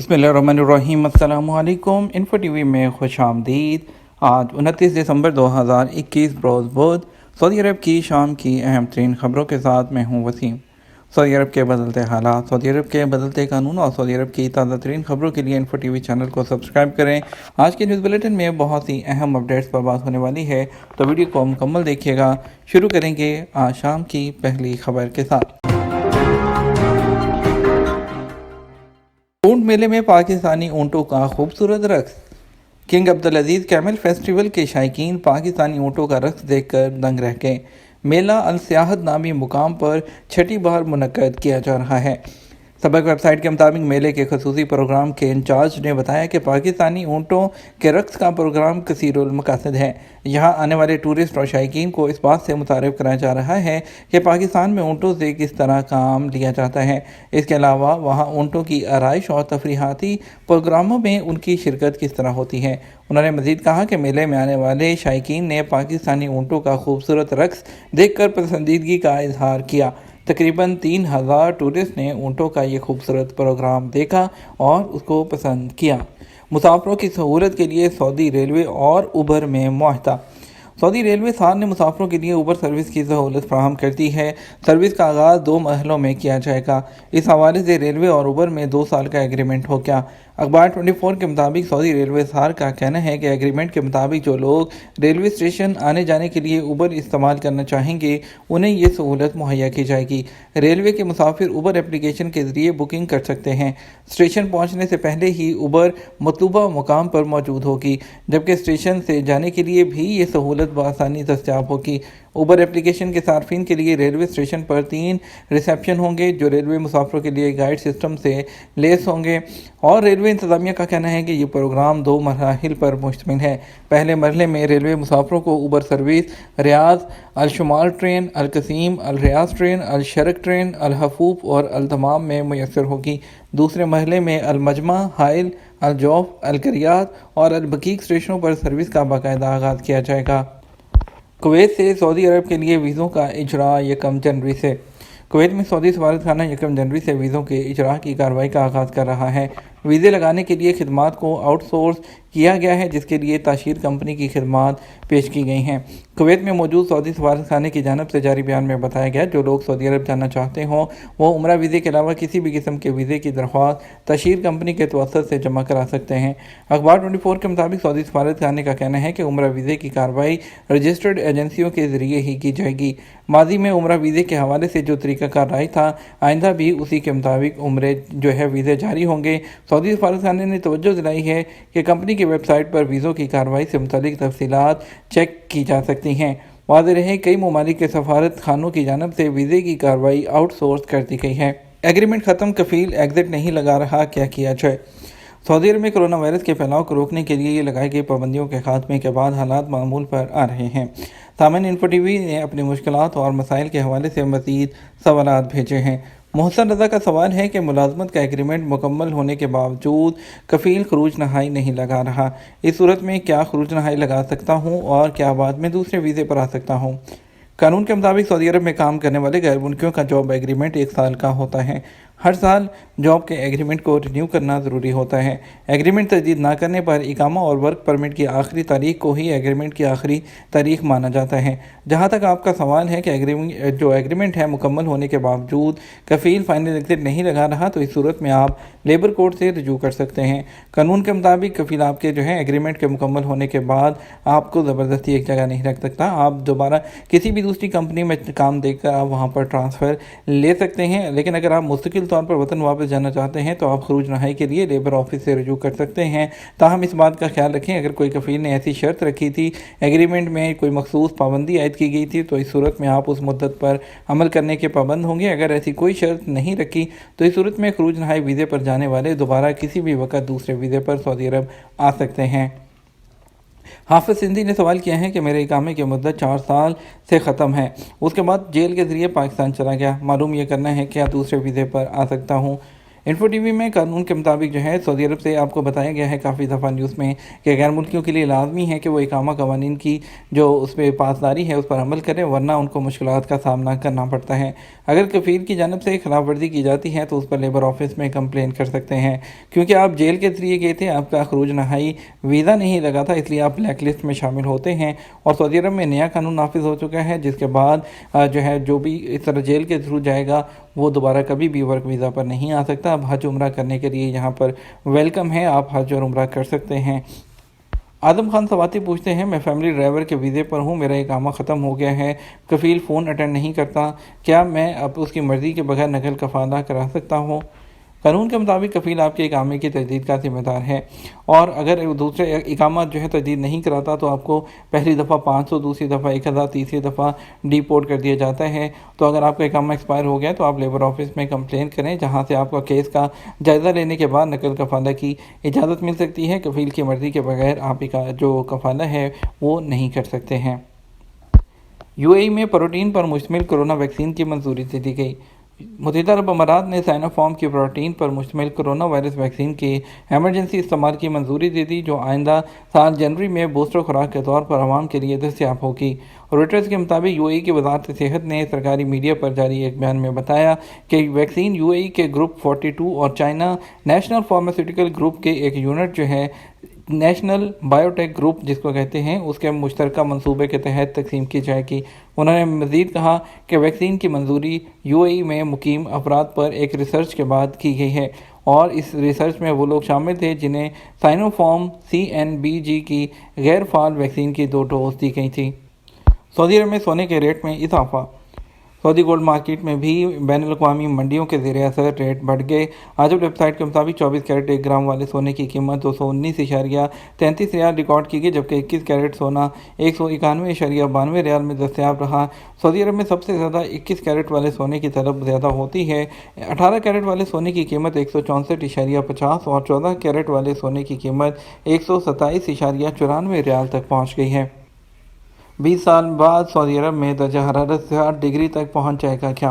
बिस्मिल्लाहिर्रहमानिर्रहीम। अस्सलामु अलैकुम। इन्फो टीवी में खुश आमदीद। आज 29 दिसंबर 2021 रोज़ बुध। सऊदी अरब की शाम की अहम तरीन ख़बरों के साथ मैं हूँ वसीम। सऊदी अरब के बदलते हालात, सऊदी अरब के बदलते कानून और सऊदी अरब की ताज़ा तरीन ख़बरों के लिए इन्फो टीवी चैनल को सब्सक्राइब करें। आज के न्यूज़ बुलेटिन में बहुत सी अहम अपडेट्स पर बात होने वाली है, तो वीडियो को मुकम्मल देखिएगा। शुरू करेंगे आज शाम की पहली खबर के साथ। ऊंट मेले में पाकिस्तानी ऊँटों का खूबसूरत रक्स। किंग अब्दुल अजीज़ कैमल फेस्टिवल के शायकीन पाकिस्तानी ऊँटों का रक्स देखकर दंग रह गए। मेला अल सियाहत नामी मुकाम पर छठी बार मुनक्कद किया जा रहा है। सबक वेबसाइट के मुताबिक मेले के खसूसी प्रोग्राम के इंचार्ज ने बताया कि पाकिस्तानी ऊँटों के रक्स का प्रोग्राम कसीरुल मकासद है। यहाँ आने वाले टूरिस्ट और शायकीन को इस बात से मुतारिफ कराया जा रहा है कि पाकिस्तान में ऊँटों से किस तरह काम लिया जाता है। इसके अलावा वहाँ ऊँटों की आराइश और तफरीहाती प्रोग्रामों में उनकी शिरकत किस तरह होती है। उन्होंने मज़ीद कहा कि मेले में आने वाले शायकीन ने पाकिस्तानी ऊँटों का खूबसूरत रक्स देखकर पसंदीदगी का इजहार किया। तकरीबन 3000 टूरिस्ट ने ऊँटों का ये खूबसूरत प्रोग्राम देखा और उसको पसंद किया। मुसाफिरों की सहूलत के लिए सऊदी रेलवे और उबर में मुआहदा। सऊदी रेलवे सार ने मुसाफिरों के लिए उबर सर्विस की सहूलत फराहम कर दी है। सर्विस का आगाज़ 2 मरहलों में किया जाएगा। इस हवाले से रेलवे और उबर में 2 साल का एग्रीमेंट हो गया। अखबार 24 के मुताबिक सऊदी रेलवे सार का कहना है कि एग्रीमेंट के मुताबिक जो लोग रेलवे स्टेशन आने जाने के लिए उबर इस्तेमाल करना चाहेंगे उन्हें ये सहूलत मुहैया की जाएगी। रेलवे के मुसाफिर उबर एप्लीकेशन के ज़रिए बुकिंग कर सकते हैं। स्टेशन पहुंचने से पहले ही उबर मतलूबा मुकाम पर मौजूद होगी, जबकि स्टेशन से जाने के लिए भी ये सहूलत बआसानी दस्तयाब होगी। उबर एप्लीकेशन के सार्फिन के लिए रेलवे स्टेशन पर 3 रिसेप्शन होंगे जो रेलवे मुसाफिरों के लिए गाइड सिस्टम से लेस होंगे। और रेलवे इंतज़ामिया का कहना है कि ये प्रोग्राम 2 मराहिल पर मुश्तमिल है। पहले मरहले में रेलवे मुसाफिरों को उबर सर्विस रियाज, अल शुमाल ट्रेन, अल कसीम, अल रियाज ट्रेन, अल शरक ट्रेन, अल हफूफ और अल दमाम में मुयस्सर होगी। दूसरे मरहले में अल मजमा, हाइल, अल जौफ, अल करियात और अल बकीक स्टेशनों पर सर्विस का बाकायदा आगाज़ किया जाएगा। कुवैत से सऊदी अरब के लिए वीज़ों का इजरा 1 जनवरी से। कुवैत में सऊदी सफारतखाना 1 जनवरी से वीज़ों के इजरा की कार्रवाई का आगाज़ कर रहा है। वीज़े लगाने के लिए खिदमात को आउटसोर्स किया गया है, जिसके लिए ताशीर कंपनी की खिदमात पेश की गई हैं। कुवैत में मौजूद सऊदी सफारतखाने की जानिब से जारी बयान में बताया गया जो लोग सऊदी अरब जाना चाहते हों वो उम्रा वीज़े के अलावा किसी भी किस्म के वीज़े की दरख्वास्त ताशीर कंपनी के तवसत से जमा करा सकते हैं। अखबार 24 के मुताबिक सऊदी सफारतखाने का कहना है कि उम्रा वीज़े की कार्रवाई रजिस्टर्ड एजेंसियों के ज़रिए ही की जाएगी। माजी में उम्रा वीज़े के हवाले से जो तरीक़ाकार राय था, आइंदा भी उसी के मुताबिक उम्रे वीज़े जारी होंगे। सऊदी सफारतखाने ने तवज्जो दिलाई है कि कंपनी की वेबसाइट पर वीज़ों की कार्रवाई से मुतल्लिक तफसीलात चेक की जा सकती हैं। वाज़ेह रहे कई ममालिक के सफारत खानों की जानब से वीज़े की कार्रवाई आउटसोर्स कर दी गई है। एग्रीमेंट ख़त्म, कफील एग्जिट नहीं लगा रहा, क्या किया जाए। सऊदी अरब में कोरोना वायरस के फैलाव को रोकने के लिए लगाई गई पाबंदियों के खात्मे के बाद हालात मामूल पर आ रहे हैं। सामईन, इन्फो टीवी ने अपनी मुश्किलात और मसाइल के हवाले से मज़ीद सवालात भेजे हैं। मोहसन रज़ा का सवाल है कि मुलाजमत का एग्रीमेंट मुकम्मल होने के बावजूद कफ़ील खरूज नहाई नहीं लगा रहा। इस सूरत में क्या खरूज नहाई लगा सकता हूँ और क्या बाद में दूसरे वीज़े पर आ सकता हूँ। कानून के मुताबिक सऊदी अरब में काम करने वाले गैर मुल्कियों का जॉब एग्रीमेंट 1 साल का होता है। हर साल जॉब के एग्रीमेंट को रिन्यू करना ज़रूरी होता है। एग्रीमेंट तजदीद ना करने पर इकामा और वर्क परमिट की आखिरी तारीख को ही एग्रीमेंट की आखिरी तारीख माना जाता है। जहाँ तक आपका सवाल है कि एग्रीमेंट है मुकम्मल होने के बावजूद कफ़ील फाइनल एग्जिट नहीं लगा रहा, तो इस सूरत में आप लेबर कोर्ट से रजू कर सकते हैं। कानून के मुताबिक कफ़ील आपके एग्रीमेंट के मुकम्मल होने के बाद आपको ज़बरदस्ती एक जगह नहीं रख सकता। आप दोबारा किसी भी दूसरी कंपनी में काम देखकर आप वहाँ पर ट्रांसफ़र ले सकते हैं। लेकिन अगर आप मुस्तकिल तौर पर वतन वापस जाना चाहते हैं तो आप खरूज नहाई के लिए लेबर ऑफिस से रजू कर सकते हैं। ताहम इस बात का ख्याल रखें, अगर कोई कफ़ील ने ऐसी शर्त रखी थी, एग्रीमेंट में कोई मखसूस पाबंदी आयद की गई थी, तो इस सूरत में आप उस मुद्दत पर अमल करने के पाबंद होंगे। अगर ऐसी कोई शर्त नहीं रखी तो इस सूरत में खरूज नहाई वीज़े पर जाने वाले दोबारा किसी भी वक्त दूसरे वीज़े पर सऊदी अरब आ सकते हैं। हाफिज सिंधी ने सवाल किया है कि मेरे इकामे की मुद्दत 4 साल से ख़त्म है, उसके बाद जेल के ज़रिए पाकिस्तान चला गया, मालूम ये करना है क्या दूसरे वीज़े पर आ सकता हूँ। इन्फो टीवी में कानून के मुताबिक जो है सऊदी अरब से आपको बताया गया है काफ़ी दफ़ा न्यूज़ में कि गैर मुल्कियों के लिए लाजमी है कि वो इकामा कवानीन की जो उस पर पासदारी है उस पर अमल करें, वरना उनको मुश्किलात का सामना करना पड़ता है। अगर कफ़ील की जानब से खिलाफ वर्जी की जाती है तो उस पर लेबर ऑफिस में कंप्लेन कर सकते हैं। क्योंकि आप जेल के ज़रिए गए थे, आपका खरूज नहाई वीज़ा नहीं लगा था, इसलिए आप ब्लैक लिस्ट में शामिल होते हैं। और सऊदी अरब में नया कानून नाफिज हो चुका है, जिसके बाद जो है जो भी इस तरह जेल के थ्रू जाएगा वो दोबारा कभी भी वर्क वीज़ा पर नहीं आ सकता। अब हज उम्रा करने के लिए यहाँ पर वेलकम है, आप हज और उम्रा कर सकते हैं। आदम खान सवाती पूछते हैं, मैं फैमिली ड्राइवर के वीज़े पर हूँ, मेरा इकामा ख़त्म हो गया है, कफ़ील फ़ोन अटेंड नहीं करता, क्या मैं अब उसकी मर्ज़ी के बगैर नकल कफ़ाला करा सकता हूँ? कानून के मुताबिक कफ़ील आपके इकामे की तजदीद का ज़िम्मेदार है, और अगर दूसरे इकामा जो है तजदीद नहीं कराता तो आपको पहली दफ़ा 500, दूसरी दफ़ा 1000, तीसरी दफ़ा डिपोर्ट कर दिया जाता है। तो अगर आपका इकामा एक्सपायर हो गया तो आप लेबर ऑफिस में कंप्लेन करें, जहां से आपका केस का जायज़ा लेने के बाद नकल कफ़ाला की इजाज़त मिल सकती है। कफ़ील की मर्ज़ी के बगैर आप जो कफ़ाला है वो नहीं कर सकते हैं। यूएई में प्रोटीन पर मुश्तमिल कोरोना वैक्सीन की मंजूरी दे दी गई। मुत्तहिदा अरब अमारात ने साइनोफार्म की प्रोटीन पर मुश्तमिल कोरोना वायरस वैक्सीन के एमरजेंसी इस्तेमाल की मंजूरी दे दी, जो आइंदा साल जनवरी में बूस्टर खुराक के तौर पर आवाम के लिए दस्तयाब होगी। रॉयटर्स के मुताबिक यूएई की वजारत सेहत ने सरकारी मीडिया पर जारी एक बयान में बताया कि वैक्सीन यूएई के ग्रुप 42 और चाइना नेशनल फार्मास्यूटिकल ग्रुप के एक यूनिट जो है नेशनल बायोटेक ग्रुप जिसको कहते हैं, उसके मुश्तरका मंसूबे के तहत तकसीम की जाएगी। उन्होंने मज़ीद कहा कि वैक्सीन की मंजूरी यूएई में मुकीम अफराद पर एक रिसर्च के बाद की गई है, और इस रिसर्च में वो लोग शामिल थे जिन्हें साइनोफार्म CNBG की गैर फाल वैक्सीन की 2 डोज दी गई थी। सऊदी अरब में सोने के रेट में इजाफा। सऊदी गोल्ड मार्केट में भी बैनुल-अक़वामी मंडियों के ज़ेर असर रेट बढ़ गए। आजब वेबसाइट के मुताबिक 24 कैरेट 1 ग्राम वाले सोने की कीमत 219.33 रियाल रिकॉर्ड की गई, जबकि 21 कैरेट सोना 191.92 रियाल में दस्तयाब रहा। सऊदी अरब में सबसे ज़्यादा 21 कैरेट वाले सोने की तलब ज़्यादा होती है। 18 कैरेट वाले सोने की कीमत 164.50 और 14 कैरेट वाले सोने की कीमत 127.94 रियाल तक पहुँच गई है। 20 साल बाद सऊदी अरब में दर्जा हरारत 60 डिग्री तक पहुंच जाएगा क्या?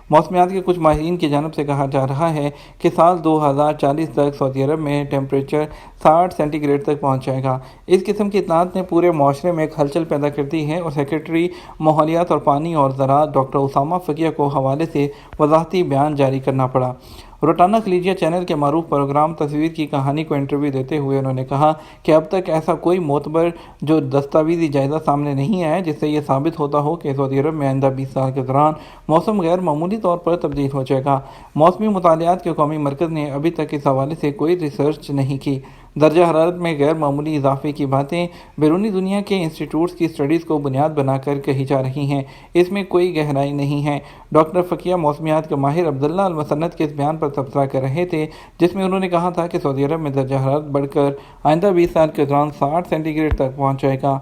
मौसमियात के कुछ माहिरीन की जानब से कहा जा रहा है कि साल 2040 तक सऊदी अरब में टेम्परेचर 60 सेंटीग्रेड तक पहुंच जाएगा। इस किस्म की इत्तलात ने पूरे माशरे में एक हलचल पैदा कर दी है, और सेक्रेटरी माहौलियात और पानी और ज़राअत डॉक्टर उसामा फ़किया को हवाले से वज़ाहती बयान जारी करना पड़ा। रोटाना खलीजिया चैनल के मारूफ प्रोग्राम तस्वीर की कहानी को इंटरव्यू देते हुए उन्होंने कहा कि अब तक ऐसा कोई मोतबर जो दस्तावेजी जायज़ा सामने नहीं आया जिससे यह साबित होता हो कि सऊदी अरब में आइंदा 20 साल के दौरान मौसम गैर मामूली तौर पर तब्दील हो जाएगा। मौसमी मुतालियात के कौमी मरकज़ ने अभी तक इस हवाले से कोई रिसर्च नहीं की। दर्जा हरारत में गैर मामूली इजाफे की बातें बैरूनी दुनिया के इंस्टीट्यूट्स की स्टडीज़ को बुनियाद बनाकर कही जा रही हैं, इसमें कोई गहराई नहीं है। डॉक्टर फ़किया मौसमियात के माहिर अब्दुल्ला अल-मसन्नद के इस बयान पर तबसरा कर रहे थे, जिसमें उन्होंने कहा था कि सऊदी अरब में दर्जा हरारत बढ़कर आइंदा 20 साल के दौरान 60 सेंटीग्रेड तक पहुँच जाएगा।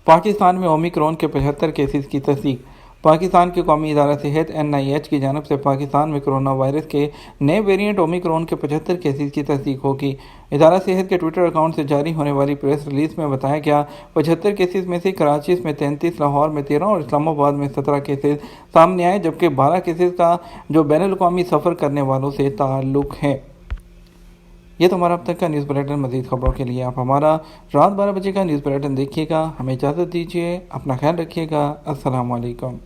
पाकिस्तान में ओमिक्रॉन के 75 केसेस की तस्दीक। पाकिस्तान के कौमी इदारा सेहत NIH की जानब से पाकिस्तान में कोरोना वायरस के नए वेरिएंट ओमिक्रॉन के 75 केसेस की तस्दीक होगी। इदारा सेहत के ट्विटर अकाउंट से जारी होने वाली प्रेस रिलीज में बताया गया 75 केसेस में से कराची में 33, लाहौर में 13 और इस्लामाबाद में 17 केसेस सामने आए, जबकि 12 केसेस का जो बैनुल-अक़वामी सफ़र करने वालों से ताल्लुक़ है। ये तो हमारा अब तक का न्यूज़ बुलेटिन। मज़ीद खबरों के लिए आप हमारा रात 12 बजे का न्यूज़ बुलेटिन देखिएगा। हमें इजाज़त दीजिए, अपना ख्याल रखिएगा। अस्सलाम वालेकुम।